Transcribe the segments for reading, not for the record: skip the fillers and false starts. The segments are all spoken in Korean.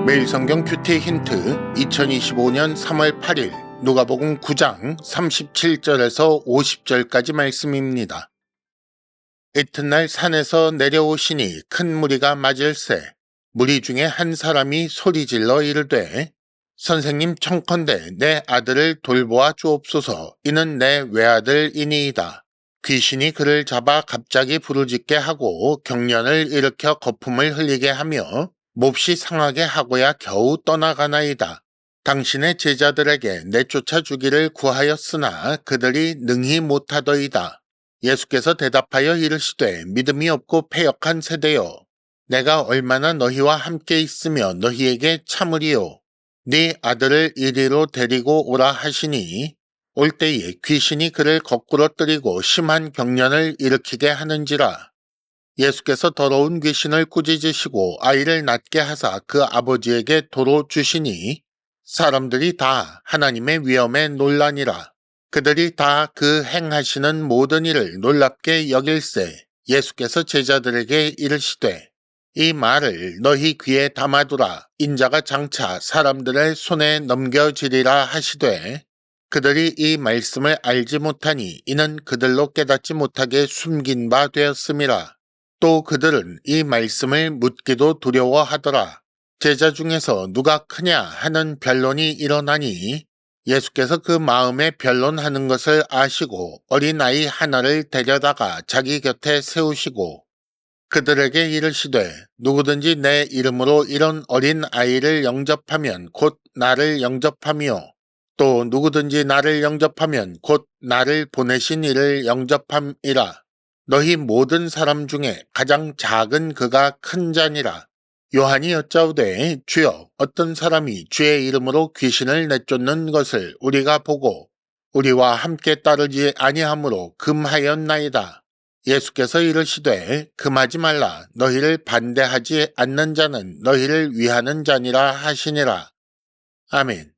매일 성경 큐티 힌트 2025년 3월 8일 누가복음 9장 37절에서 50절까지 말씀입니다. 이튿날 산에서 내려오시니 큰 무리가 맞을세 무리 중에 한 사람이 소리질러 이르되 선생님 청컨대 내 아들을 돌보아 주옵소서. 이는 내 외아들이니이다. 귀신이 그를 잡아 갑자기 부르짖게 하고 경련을 일으켜 거품을 흘리게 하며 몹시 상하게 하고야 겨우 떠나가나이다. 당신의 제자들에게 내쫓아 주기를 구하였으나 그들이 능히 못하더이다. 예수께서 대답하여 이르시되 믿음이 없고 패역한 세대여, 내가 얼마나 너희와 함께 있으며 너희에게 참으리요. 네 아들을 이리로 데리고 오라 하시니 올 때에 귀신이 그를 거꾸로 뜨리고 심한 경련을 일으키게 하는지라. 예수께서 더러운 귀신을 꾸짖으시고 아이를 낫게 하사 그 아버지에게 도로 주시니 사람들이 다 하나님의 위엄에 놀라니라. 그들이 다 그 행하시는 모든 일을 놀랍게 여길세 예수께서 제자들에게 이르시되 이 말을 너희 귀에 담아두라. 인자가 장차 사람들의 손에 넘겨지리라 하시되 그들이 이 말씀을 알지 못하니 이는 그들로 깨닫지 못하게 숨긴 바 되었음이라. 또 그들은 이 말씀을 묻기도 두려워하더라. 제자 중에서 누가 크냐 하는 변론이 일어나니 예수께서 그 마음에 변론하는 것을 아시고 어린아이 하나를 데려다가 자기 곁에 세우시고 그들에게 이르시되 누구든지 내 이름으로 이런 어린 아이를 영접하면 곧 나를 영접하며 또 누구든지 나를 영접하면 곧 나를 보내신 이를 영접함이라. 너희 모든 사람 중에 가장 작은 그가 큰 자니라. 요한이 여짜오되 주여 어떤 사람이 주의 이름으로 귀신을 내쫓는 것을 우리가 보고 우리와 함께 따르지 아니하므로 금하였나이다. 예수께서 이르시되 금하지 말라. 너희를 반대하지 않는 자는 너희를 위하는 자니라 하시니라. 아멘.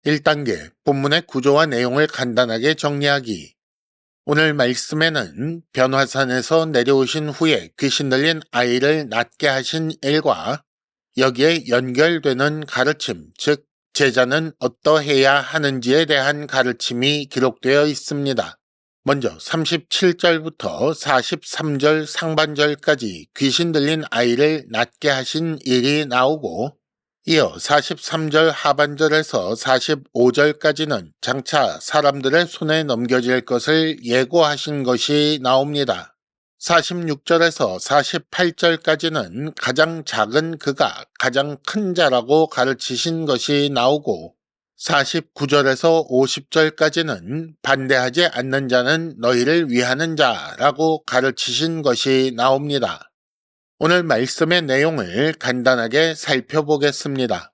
(1단계) 본문의 구조와 내용을 간단하게 정리하기. 오늘 말씀에는 변화산에서 내려오신 후에 귀신 들린 아이를 낫게 하신 일과 여기에 연결되는 가르침, 즉 제자는 어떠해야 하는지에 대한 가르침이 기록되어 있습니다. 먼저 37절부터 43절 상반절까지 귀신 들린 아이를 낫게 하신 일이 나오고 이어 43절 하반절에서 45절까지는 장차 사람들의 손에 넘겨질 것을 예고하신 것이 나옵니다. 46절에서 48절까지는 가장 작은 그가 가장 큰 자라고 가르치신 것이 나오고 49절에서 50절까지는 반대하지 않는 자는 너희를 위하는 자라고 가르치신 것이 나옵니다. 오늘 말씀의 내용을 간단하게 살펴보겠습니다.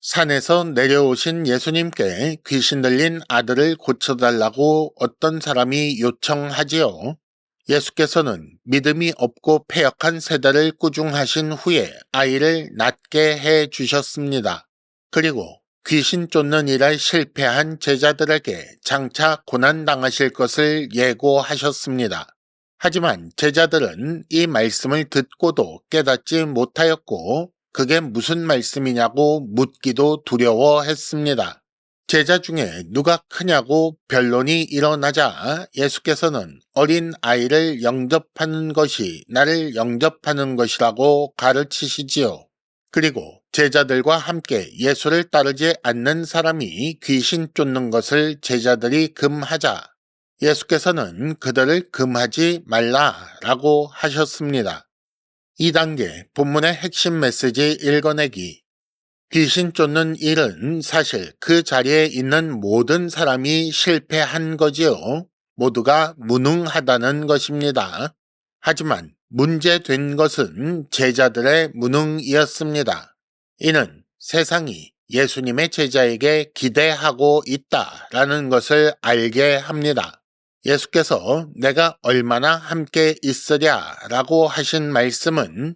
산에서 내려오신 예수님께 귀신 들린 아들을 고쳐달라고 어떤 사람이 요청하지요. 예수께서는 믿음이 없고 패역한 세대를 꾸중하신 후에 아이를 낫게 해 주셨습니다. 그리고 귀신 쫓는 일에 실패한 제자들에게 장차 고난당하실 것을 예고하셨습니다. 하지만 제자들은 이 말씀을 듣고도 깨닫지 못하였고 그게 무슨 말씀이냐고 묻기도 두려워했습니다. 제자 중에 누가 크냐고 변론이 일어나자 예수께서는 어린 아이를 영접하는 것이 나를 영접하는 것이라고 가르치시지요. 그리고 제자들과 함께 예수를 따르지 않는 사람이 귀신 쫓는 것을 제자들이 금하자 예수께서는 그들을 금하지 말라라고 하셨습니다. 2단계 본문의 핵심 메시지 읽어내기. 귀신 쫓는 일은 사실 그 자리에 있는 모든 사람이 실패한 거지요. 모두가 무능하다는 것입니다. 하지만 문제된 것은 제자들의 무능이었습니다. 이는 세상이 예수님의 제자에게 기대하고 있다라는 것을 알게 합니다. 예수께서 내가 얼마나 함께 있으랴라고 하신 말씀은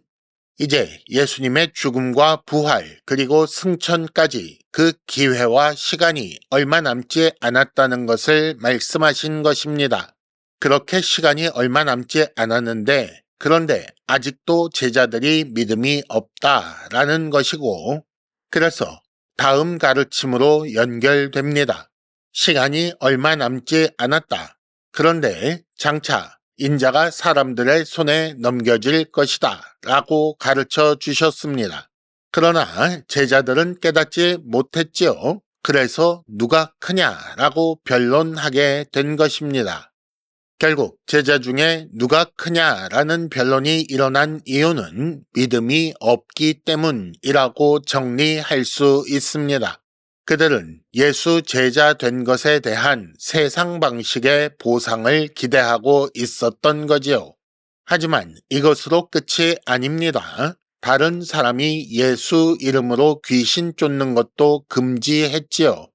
이제 예수님의 죽음과 부활 그리고 승천까지 그 기회와 시간이 얼마 남지 않았다는 것을 말씀하신 것입니다. 그렇게 시간이 얼마 남지 않았는데 그런데 아직도 제자들이 믿음이 없다라는 것이고 그래서 다음 가르침으로 연결됩니다. 시간이 얼마 남지 않았다. 그런데 장차 인자가 사람들의 손에 넘겨질 것이다 라고 가르쳐 주셨습니다. 그러나 제자들은 깨닫지 못했지요. 그래서 누가 크냐라고 변론하게 된 것입니다. 결국 제자 중에 누가 크냐라는 변론이 일어난 이유는 믿음이 없기 때문이라고 정리할 수 있습니다. 그들은 예수 제자 된 것에 대한 세상 방식의 보상을 기대하고 있었던 거지요. 하지만 이것으로 끝이 아닙니다. 다른 사람이 예수 이름으로 귀신 쫓는 것도 금지했지요.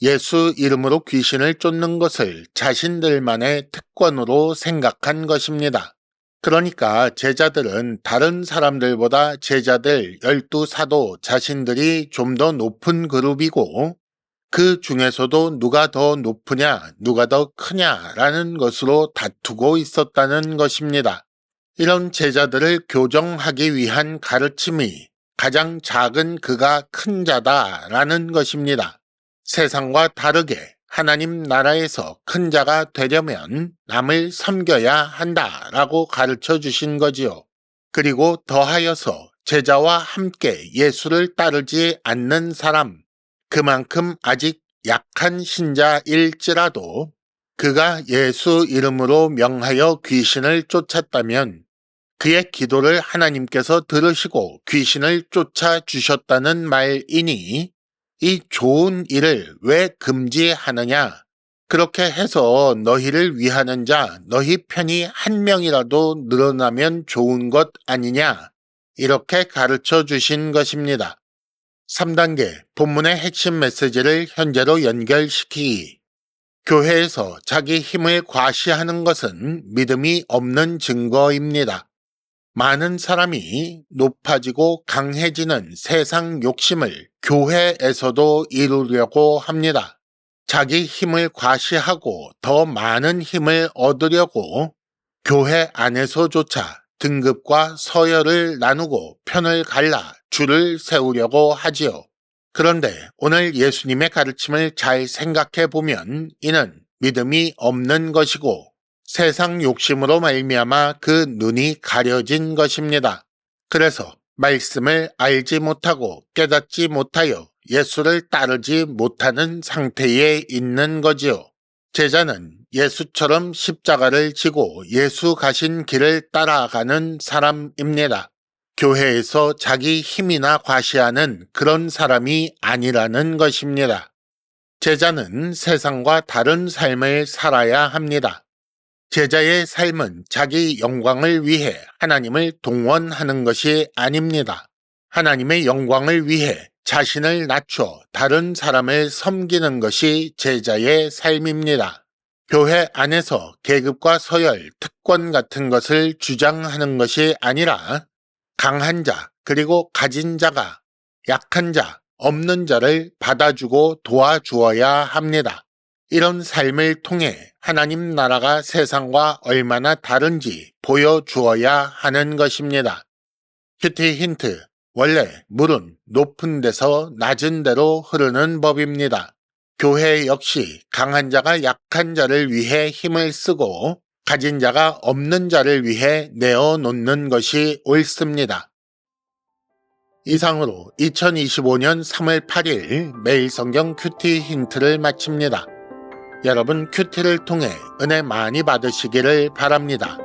예수 이름으로 귀신을 쫓는 것을 자신들만의 특권으로 생각한 것입니다. 그러니까 제자들은 다른 사람들보다 제자들 12사도 자신들이 좀 더 높은 그룹이고 그 중에서도 누가 더 높으냐, 누가 더 크냐라는 것으로 다투고 있었다는 것입니다. 이런 제자들을 교정하기 위한 가르침이 가장 작은 그가 큰 자다라는 것입니다. 세상과 다르게 하나님 나라에서 큰 자가 되려면 남을 섬겨야 한다라고 가르쳐 주신 거지요. 그리고 더하여서 제자와 함께 예수를 따르지 않는 사람, 그만큼 아직 약한 신자일지라도 그가 예수 이름으로 명하여 귀신을 쫓았다면 그의 기도를 하나님께서 들으시고 귀신을 쫓아주셨다는 말이니 이 좋은 일을 왜 금지하느냐? 그렇게 해서 너희를 위하는 자, 너희 편이 한 명이라도 늘어나면 좋은 것 아니냐? 이렇게 가르쳐 주신 것입니다. 3단계 본문의 핵심 메시지를 현재로 연결시키기. 교회에서 자기 힘을 과시하는 것은 믿음이 없는 증거입니다. 많은 사람이 높아지고 강해지는 세상 욕심을 교회에서도 이루려고 합니다. 자기 힘을 과시하고 더 많은 힘을 얻으려고 교회 안에서조차 등급과 서열을 나누고 편을 갈라 줄을 세우려고 하지요. 그런데 오늘 예수님의 가르침을 잘 생각해 보면 이는 믿음이 없는 것이고 세상 욕심으로 말미암아 그 눈이 가려진 것입니다. 그래서 말씀을 알지 못하고 깨닫지 못하여 예수를 따르지 못하는 상태에 있는 거지요. 제자는 예수처럼 십자가를 지고 예수 가신 길을 따라가는 사람입니다. 교회에서 자기 힘이나 과시하는 그런 사람이 아니라는 것입니다. 제자는 세상과 다른 삶을 살아야 합니다. 제자의 삶은 자기 영광을 위해 하나님을 동원하는 것이 아닙니다. 하나님의 영광을 위해 자신을 낮춰 다른 사람을 섬기는 것이 제자의 삶입니다. 교회 안에서 계급과 서열, 특권 같은 것을 주장하는 것이 아니라 강한 자, 그리고 가진 자가 약한 자, 없는 자를 받아주고 도와주어야 합니다. 이런 삶을 통해 하나님 나라가 세상과 얼마나 다른지 보여주어야 하는 것입니다. 큐티 힌트, 원래 물은 높은 데서 낮은 데로 흐르는 법입니다. 교회 역시 강한 자가 약한 자를 위해 힘을 쓰고 가진 자가 없는 자를 위해 내어놓는 것이 옳습니다. 이상으로 2025년 3월 8일 매일 성경 큐티 힌트를 마칩니다. 여러분 큐티를 통해 은혜 많이 받으시기를 바랍니다.